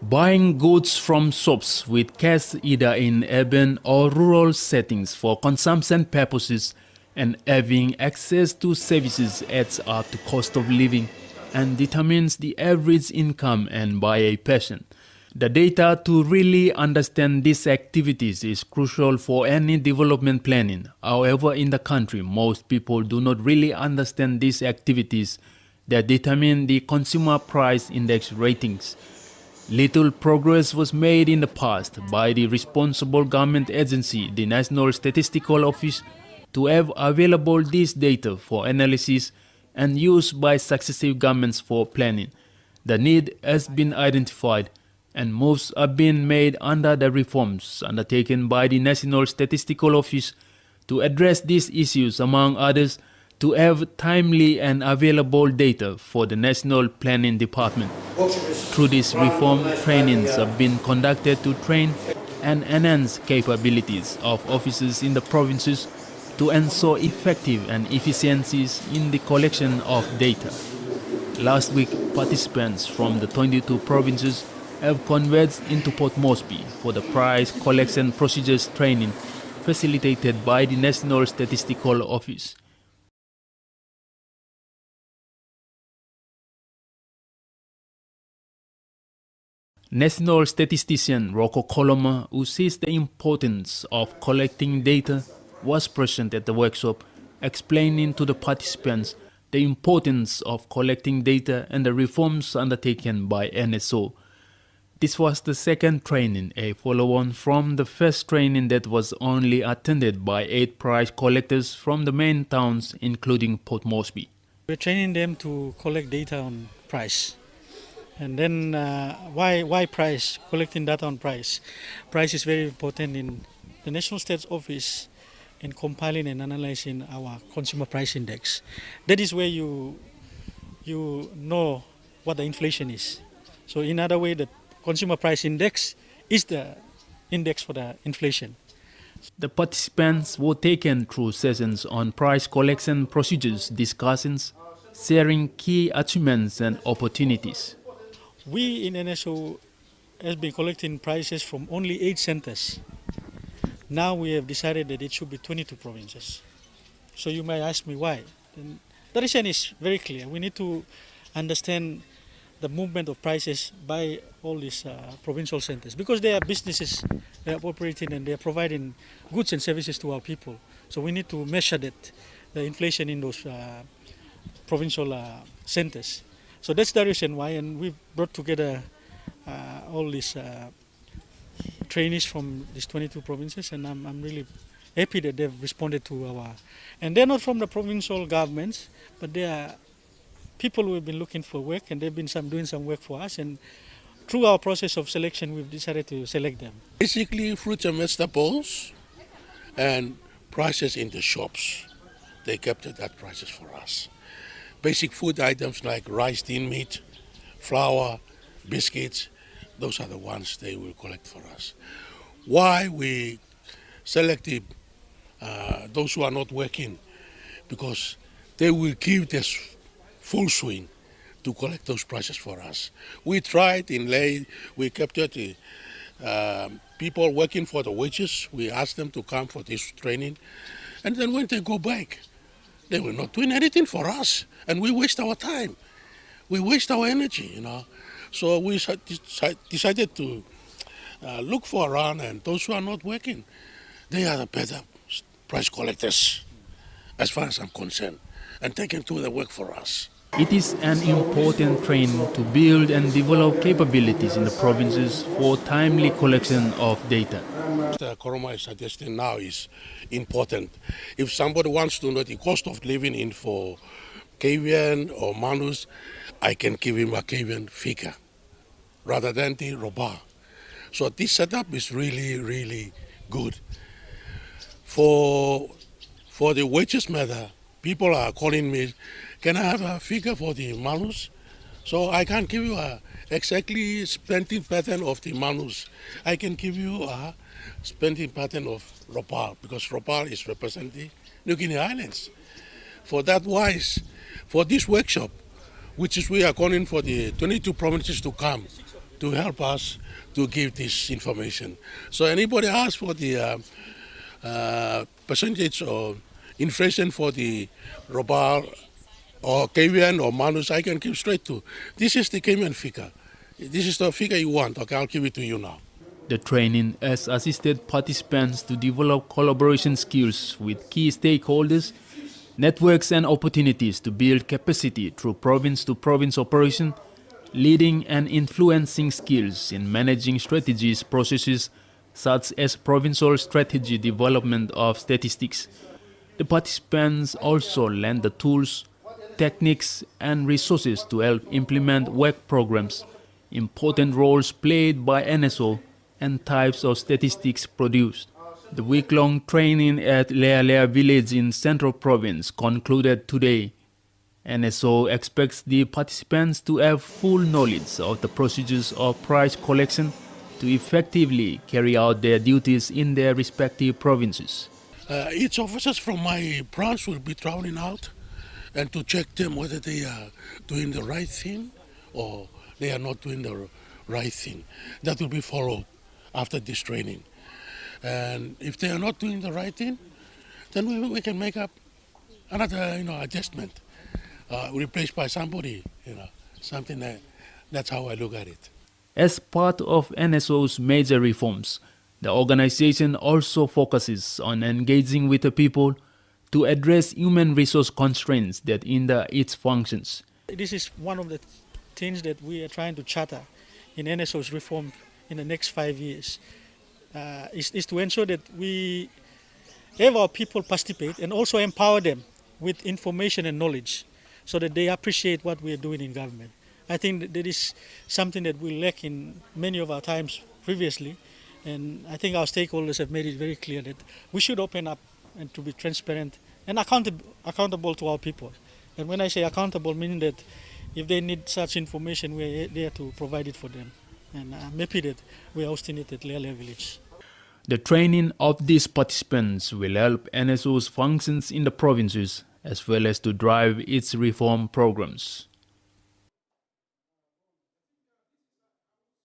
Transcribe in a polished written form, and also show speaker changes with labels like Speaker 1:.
Speaker 1: Buying goods from shops with cash either in urban or rural settings for consumption purposes and having access to services adds up to cost of living and determines the average income earned by a person. The data to really understand these activities is crucial for any development planning. However, in the country, most people do not really understand these activities that determine the consumer price index ratings. Little progress was made in the past by the responsible government agency, the National Statistical Office, to have available this data for analysis and use by successive governments for planning. The need has been identified and moves are being made under the reforms undertaken by the National Statistical Office to address these issues, among others, to have timely and available data for the National Planning Department. Through this reform, trainings have been conducted to train and enhance capabilities of officers in the provinces to ensure effective and efficiencies in the collection of data. Last week, participants from the 22 provinces have converged into Port Moresby for the price collection procedures training facilitated by the National Statistical Office. National statistician Rocco Coloma, who sees the importance of collecting data, was present at the workshop, explaining to the participants the importance of collecting data and the reforms undertaken by NSO. This was the second training, a follow-on from the first training that was only attended by 8 price collectors from the main towns, including Port Moresby.
Speaker 2: We're training them to collect data on price. And then why price? Collecting data on price. Price is very important in the National Stats Office in compiling and analyzing our consumer price index. That is where you know what the inflation is. So in other way, the consumer price index is the index for the inflation.
Speaker 1: The participants were taken through sessions on price collection procedures, discussions, sharing key achievements and opportunities.
Speaker 2: We in NSO has been collecting prices from only 8 centers. Now we have decided that it should be 22 provinces. So you may ask me why. And the reason is very clear. We need to understand the movement of prices by all these provincial centers because they are businesses, they are operating and they are providing goods and services to our people. So we need to measure that, the inflation in those provincial centers. So that's the reason why, and we brought together all these trainees from these 22 provinces, and I'm really happy that they've responded to our. And they're not from the provincial governments, but they are people who have been looking for work, and they've been doing some work for us. And through our process of selection, we've decided to select them.
Speaker 3: Basically, fruits and vegetables and prices in the shops. They kept that prices for us. Basic food items like rice, tin meat, flour, biscuits, those are the ones they will collect for us. Why we selected those who are not working? Because they will give this full swing to collect those prices for us. We tried in Ley, we captured the people working for the wages. We asked them to come for this training. And then when they go back, they were not doing anything for us, and we waste our time. We waste our energy, you know. So we decided to look for around, and those who are not working, they are the better price collectors, as far as I'm concerned, and they can do the work for us.
Speaker 1: It is an important training to build and develop capabilities in the provinces for timely collection of data.
Speaker 3: The Koroma is suggesting now is important. If somebody wants to know the cost of living in for Kavian or Manus, I can give him a Kavian figure rather than the Roba. So this setup is really, really good. For the wages matter, people are calling me, can I have a figure for the Manus? So I can't give you a exactly spending pattern of the Manus. I can give you a spending pattern of Ropal, because Ropal is representing New Guinea Islands. For that wise, for this workshop, which is we are calling for the 22 provinces to come, to help us to give this information. So anybody asks for the percentage or inflation for the Robal or Kenyan or Manus, I can give straight to. This is the Kenyan figure. This is the figure you want. Okay, I'll give it to you now.
Speaker 1: The training has assisted participants to develop collaboration skills with key stakeholders, networks and opportunities to build capacity through province-to-province operation, leading and influencing skills in managing strategies processes such as provincial strategy development of statistics. The participants also learned the tools, techniques and resources to help implement work programs, important roles played by NSO and types of statistics produced. The week-long training at Lea Lea village in Central Province concluded today. NSO expects the participants to have full knowledge of the procedures of price collection to effectively carry out their duties in their respective provinces.
Speaker 3: Each officers from my branch will be traveling out and to check them whether they are doing the right thing or they are not doing the right thing. That will be followed after this training. And if they are not doing the right thing, then we can make up another adjustment, replaced by somebody, something that's how I look at it.
Speaker 1: As part of NSO's major reforms, the organization also focuses on engaging with the people to address human resource constraints that hinder its functions.
Speaker 2: This is one of the things that we are trying to charter in NSO's reform in the next 5 years, is to ensure that we have our people participate and also empower them with information and knowledge so that they appreciate what we are doing in government. I think that is something that we lack in many of our times previously, and I think our stakeholders have made it very clear that we should open up and to be transparent and accountable to our people. And when I say accountable, meaning that if they need such information, we are there to provide it for them. And I'm happy that we are hosting it at Lea Lea village.
Speaker 1: The training of these participants will help NSO's functions in the provinces as well as to drive its reform programs.